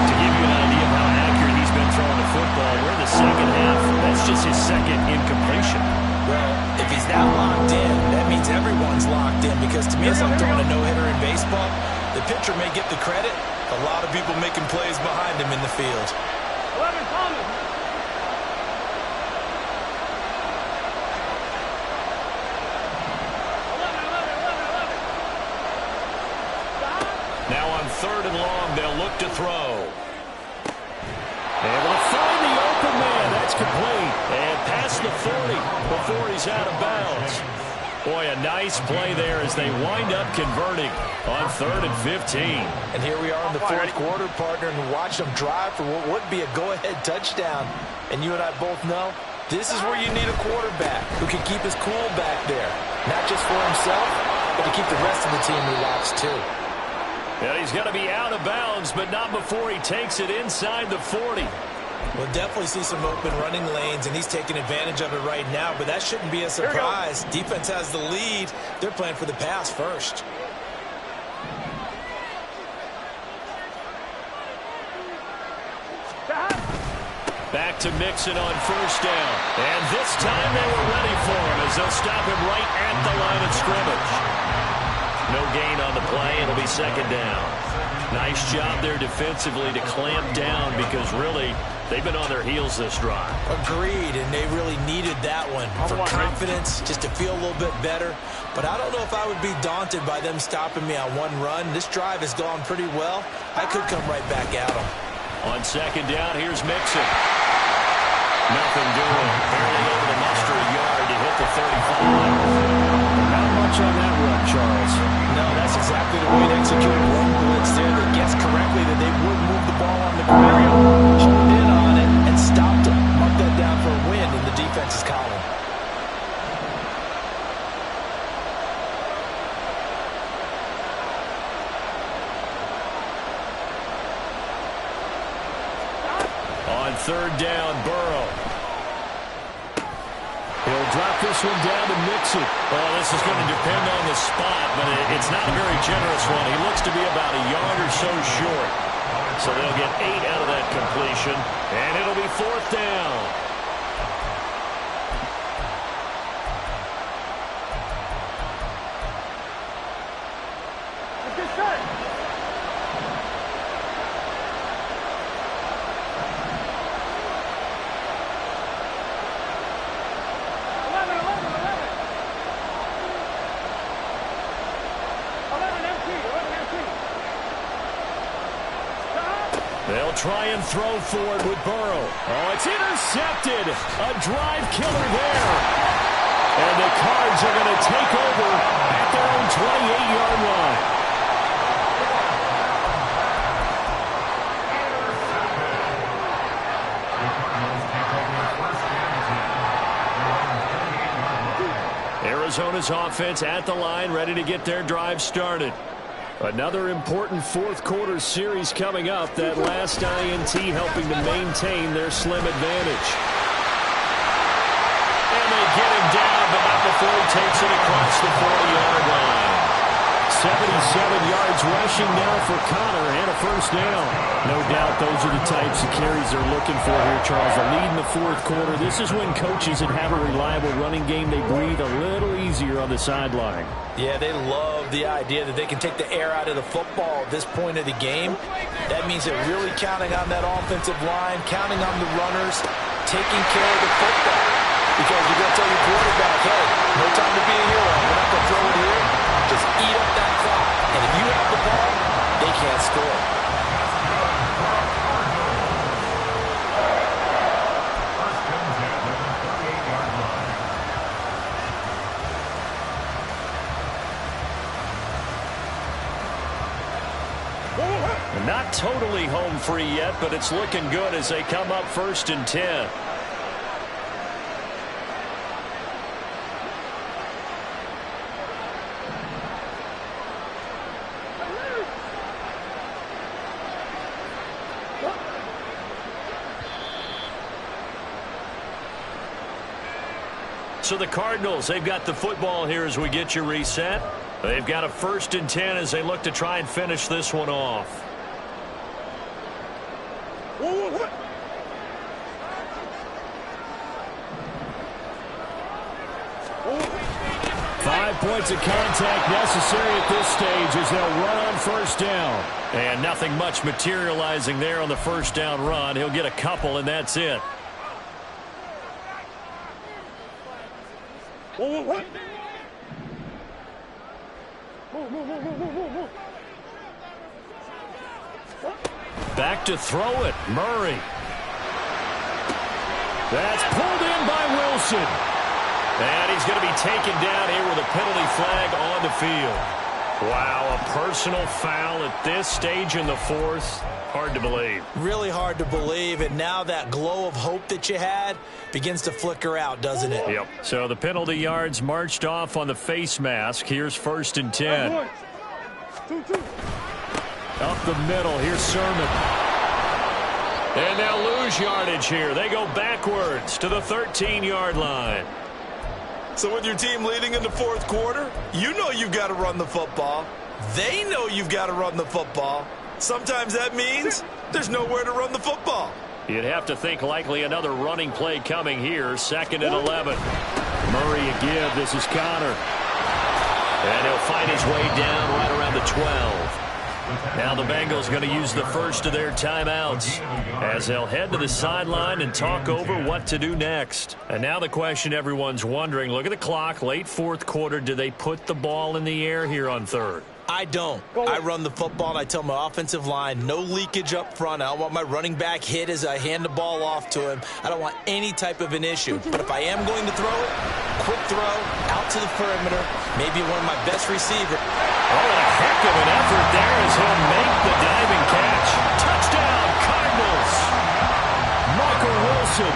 To give you an idea of how accurate he's been throwing the football, we're in the second half. That's just his 2nd incompletion. Well, if he's that locked in, that means everyone's locked in, because to me it's like throwing a no-hitter in baseball. The pitcher may get the credit. A lot of people making plays behind him in the field. 11 Thomas. Now on 3rd and long, they'll look to throw. Able to find the open man. That's complete. And past the 40 before he's out of bounds. Boy, a nice play there as they wind up converting on 3rd and 15. And here we are in the fourth quarter, partner, and watch them drive for what would be a go-ahead touchdown. And you and I both know this is where you need a quarterback who can keep his cool back there. Not just for himself, but to keep the rest of the team relaxed too. And he's going to be out of bounds, but not before he takes it inside the 40. We'll definitely see some open running lanes, and he's taking advantage of it right now, but that shouldn't be a surprise. Defense has the lead. They're playing for the pass first. Back to Mixon on 1st down. And this time they were ready for him as they'll stop him right at the line of scrimmage. No gain on the play. It'll be 2nd down. Nice job there defensively to clamp down because really they've been on their heels this drive. Agreed, and they really needed that one for confidence, just to feel a little bit better. But I don't know if I would be daunted by them stopping me on one run. This drive has gone pretty well. I could come right back at them. On 2nd down, here's Mixon. Nothing doing. Barely able to muster a yard to hit the 35. Not much on that run, Charles. No, that's exactly the way to execute a run blitz there. They guessed correctly that they would move the ball on the ground, honed in on it, and stopped it. Mark that down for a win in the defense's column. On 3rd down, Burrow. He'll drop this one down to Mixon. Oh, this is going to depend on the spot, but it's not a very generous one. He looks to be about a yard or so short. So they'll get 8 out of that completion, and it'll be 4th down. Let's get set. They'll try and throw for it with Burrow. Oh, it's intercepted. A drive killer there. And the Cards are going to take over at their own 28-yard line. Arizona's offense at the line, ready to get their drive started. Another important fourth quarter series coming up. That last INT helping to maintain their slim advantage. And they get him down, but not before he takes it across the 40-yard line. 77 yards rushing now for Connor and a 1st down. No doubt those are the types of carries they're looking for here, Charles. A lead in the fourth quarter. This is when coaches that have a reliable running game, they breathe a little easier on the sideline. Yeah, they love the idea that they can take the air out of the football at this point of the game. That means they're really counting on that offensive line, counting on the runners, taking care of the football. Because you're going to tell your quarterback, hey, no time to be a hero. We're not going to throw it here. Just eat up that clock. And if you have the ball, they can't score. Not totally home free yet, but it's looking good as they come up 1st and 10. So the Cardinals, they've got the football here as we get you reset. They've got a 1st and 10 as they look to try and finish this one off. 5 points of contact necessary at this stage as they'll run on 1st down. And nothing much materializing there on the 1st down run. He'll get a couple, and that's it. Back to throw it, Murray. That's pulled in by Wilson. And he's going to be taken down here with a penalty flag on the field. Wow, a personal foul at this stage in the fourth. Hard to believe. Really hard to believe, and now that glow of hope that you had begins to flicker out, doesn't it? Yep. So the penalty yards marched off on the face mask. Here's 1st and 10. Up the middle, here's Sermon. And they'll lose yardage here. They go backwards to the 13-yard line. So with your team leading in the fourth quarter, you know you've got to run the football. They know you've got to run the football. Sometimes that means there's nowhere to run the football. You'd have to think likely another running play coming here. 2nd and 11. Murray a give. This is Connor. And he'll find his way down right around the 12. Now the Bengals going to use the first of their timeouts as they'll head to the sideline and talk over what to do next. And now the question everyone's wondering, look at the clock, late fourth quarter, do they put the ball in the air here on 3rd? I don't. I run the football, and I tell my offensive line, no leakage up front. I don't want my running back hit as I hand the ball off to him. I don't want any type of an issue. But if I am going to throw it, quick throw, out to the perimeter, maybe one of my best receivers. Oh, a heck of an effort there as he'll make the diving catch. Touchdown, Cardinals! Michael Wilson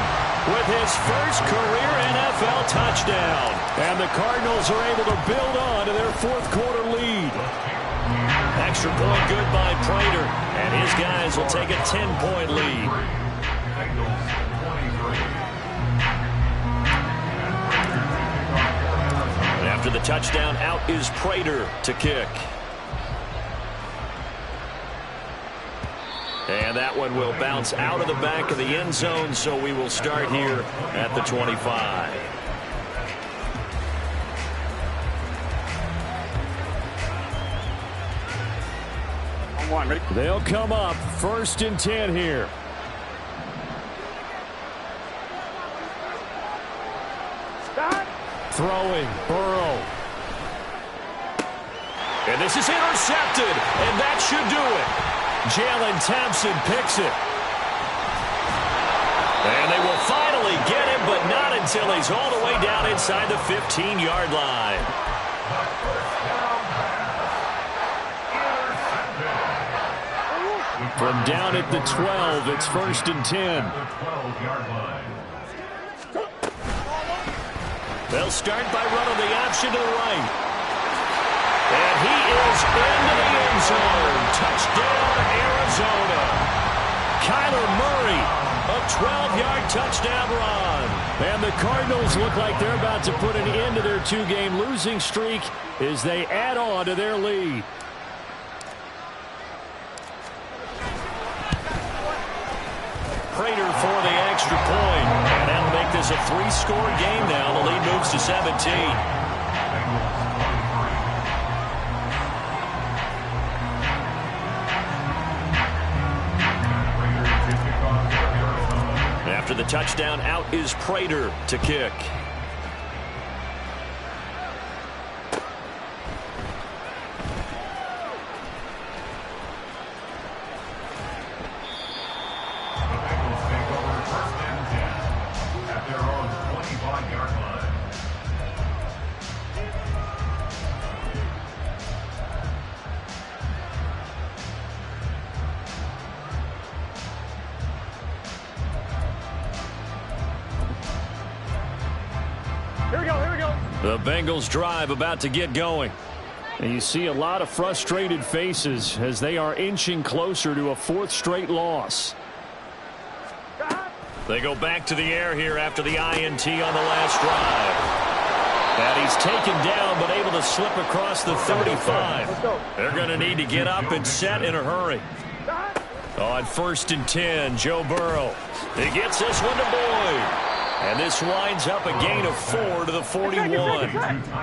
with his first career NFL touchdown. And the Cardinals are able to build on to their fourth quarter lead. Extra point good by Prater. And his guys will take a 10-point lead. And after the touchdown, out is Prater to kick. And that one will bounce out of the back of the end zone, so we will start here at the 25. They'll come up 1st and 10 here. Throwing, Burrow. And this is intercepted, and that should do it. Jalen Thompson picks it. And they will finally get him, but not until he's all the way down inside the 15-yard line. From down at the 12, it's 1st and 10. They'll start by running the option to the right. And he is into the end zone. Touchdown, Arizona. Kyler Murray, a 12-yard touchdown run. And the Cardinals look like they're about to put an end to their 2-game losing streak as they add on to their lead. Prater for the extra point. And that'll make this a 3-score game now. The lead moves to 17. After the touchdown, out is Prater to kick. The Bengals drive about to get going. And you see a lot of frustrated faces as they are inching closer to a 4th straight loss. They go back to the air here after the INT on the last drive. And he's taken down but able to slip across the 35. They're going to need to get up and set in a hurry. On 1st and 10, Joe Burrow. He gets this one to Boyd. And this winds up a gain of 4 to the 41.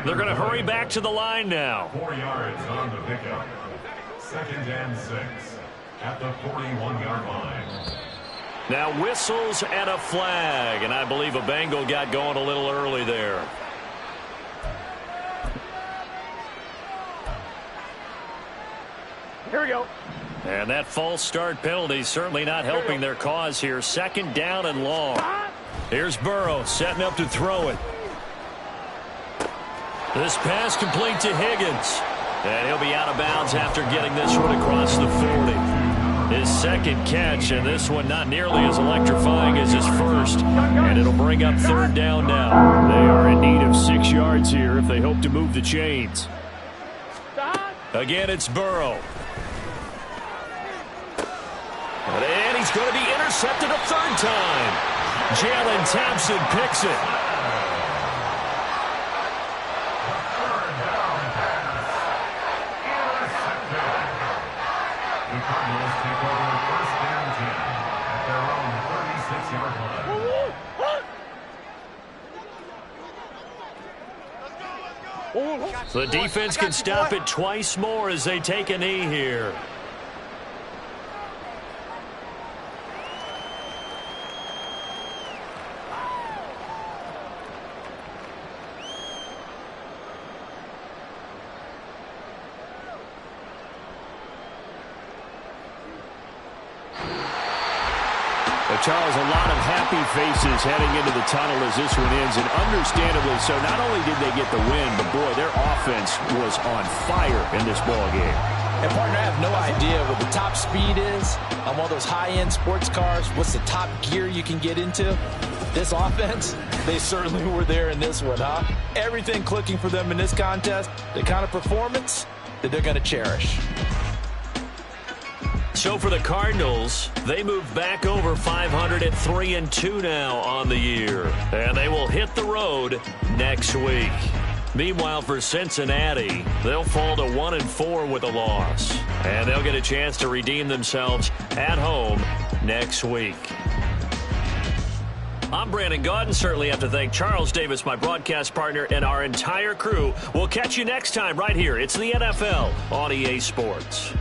They're going to hurry back to the line now. 4 yards on the pickup. 2nd and 6 at the 41-yard line. Now whistles and a flag. And I believe a Bengal got going a little early there. Here we go. And that false start penalty certainly not helping their cause here. 2nd down and long. Here's Burrow setting up to throw it. This pass complete to Higgins. And he'll be out of bounds after getting this one across the 40. His second catch, and this one not nearly as electrifying as his first. And it'll bring up third down now. They are in need of 6 yards here if they hope to move the chains. Again, it's Burrow. And he's going to be intercepted a third time. Jalen Thompson picks it. The Cardinals take over first and 10 at their own 36-yard line. The defense can stop it twice more as they take a knee here. Charles, a lot of happy faces heading into the tunnel as this one ends, and understandably so. Not only did they get the win, but boy, their offense was on fire in this ball game. And partner, I have no idea what the top speed is on one of those high-end sports cars. What's the top gear you can get into? This offense, they certainly were there in this one, huh? Everything clicking for them in this contest, the kind of performance that they're going to cherish. So for the Cardinals, they move back over 500 at 3-2 now on the year. And they will hit the road next week. Meanwhile, for Cincinnati, they'll fall to 1-4 with a loss. And they'll get a chance to redeem themselves at home next week. I'm Brandon Gaudin. Certainly have to thank Charles Davis, my broadcast partner, and our entire crew. We'll catch you next time right here. It's the NFL on EA Sports.